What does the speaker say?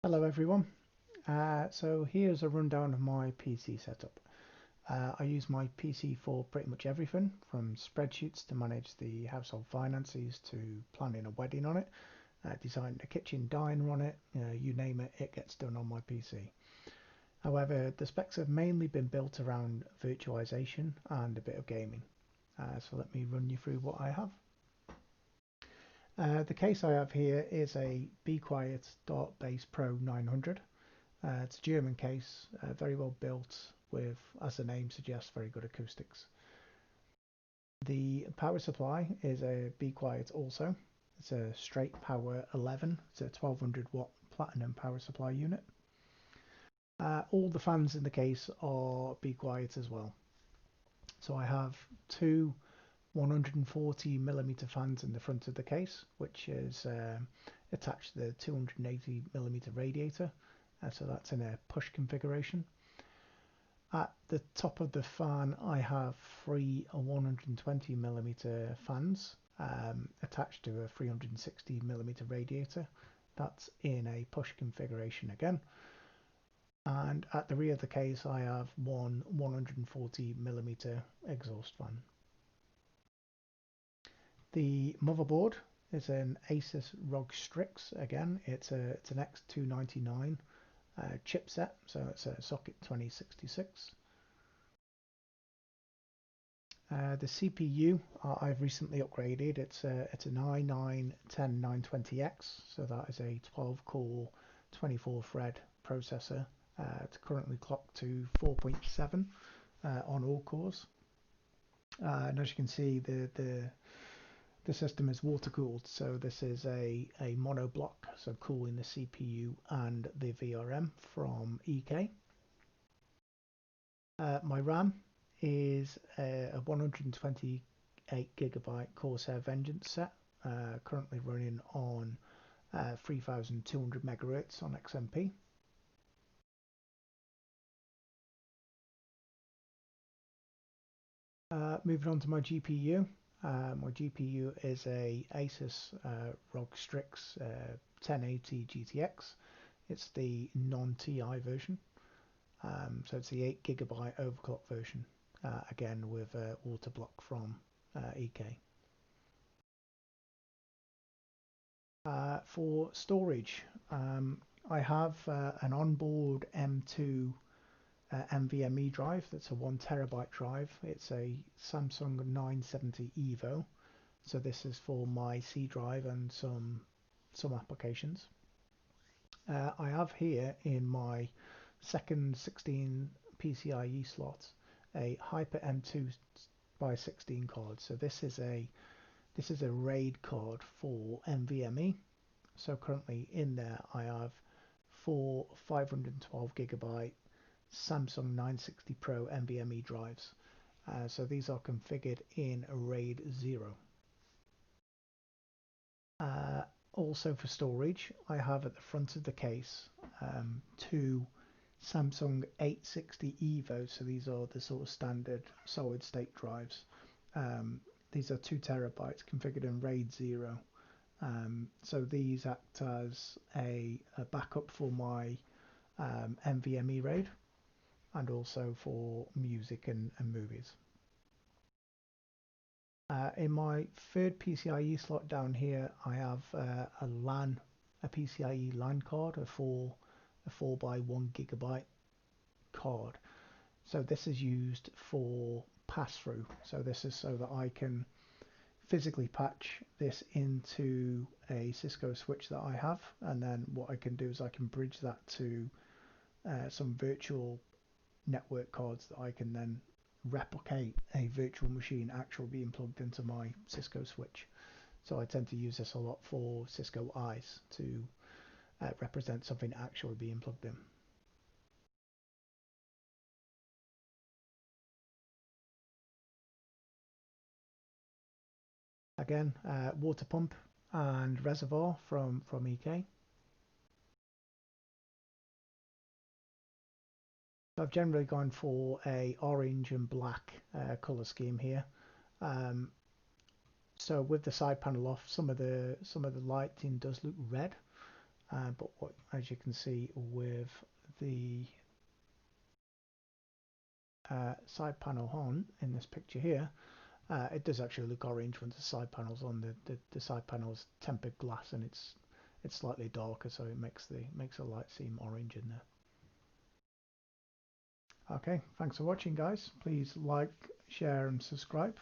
Hello everyone. So here's a rundown of my PC setup. I use my PC for pretty much everything, from spreadsheets to manage the household finances to planning a wedding on it, designing a kitchen diner on it, you name it, it gets done on my PC. However, the specs have mainly been built around virtualization and a bit of gaming. So let me run you through what I have. The case I have here is a Be Quiet Dart Base Pro 900. It's a German case, very well built with, as the name suggests, very good acoustics. The power supply is a Be Quiet also. It's a straight power 11. It's a 1200 watt platinum power supply unit. All the fans in the case are Be Quiet as well. So I have two 140mm fans in the front of the case, which is attached to the 280mm radiator. So that's in a push configuration. At the top of the fan, I have three 120mm fans attached to a 360mm radiator. That's in a push configuration again. And at the rear of the case, I have one 140mm exhaust fan. The motherboard is an Asus ROG Strix. Again, it's an X299 chipset, so it's a socket 2066. The CPU I've recently upgraded. It's an i9-10920X, so that is a 12-core, 24-thread processor. It's currently clocked to 4.7 on all cores. And as you can see, the system is water cooled, so this is a mono block, so cooling the CPU and the VRM from EK. My RAM is a 128GB Corsair Vengeance set, currently running on 3200 megahertz on XMP. Moving on to my GPU. My GPU is a Asus ROG Strix 1080 GTX. It's the non-TI version. So it's the 8GB overclock version, again with a water block from EK. For storage, I have an onboard M2 NVMe drive. That's a 1TB drive. It's a Samsung 970 Evo. So this is for my C drive and some applications. I have here in my second 16 PCIe slot a Hyper M2 by 16 card. So this is a RAID card for NVMe. So currently in there I have four 512GB Samsung 960 Pro NVMe drives. So these are configured in RAID 0. Also for storage, I have at the front of the case two Samsung 860 Evo. So these are the sort of standard solid state drives. These are 2TB configured in RAID 0. So these act as a backup for my NVMe RAID and also for music and movies. In my third PCIe slot down here, I have a PCIe LAN card, a 4 by 1GB card. So this is used for pass-through. So this is so that I can physically patch this into a Cisco switch that I have, and then what I can do is I can bridge that to some virtual network cards that I can then replicate a virtual machine actually being plugged into my Cisco switch. So I tend to use this a lot for Cisco eyes to represent something actually being plugged in. Again, water pump and reservoir from EK. I've generally gone for a orange and black color scheme here. Um, so with the side panel off, some of the lighting does look red. but what, as you can see with the side panel on in this picture here, it does actually look orange when the side panel's on. The side panel's tempered glass and it's slightly darker, so it makes the light seem orange in there. Okay, thanks for watching, guys. Please like, share, and subscribe.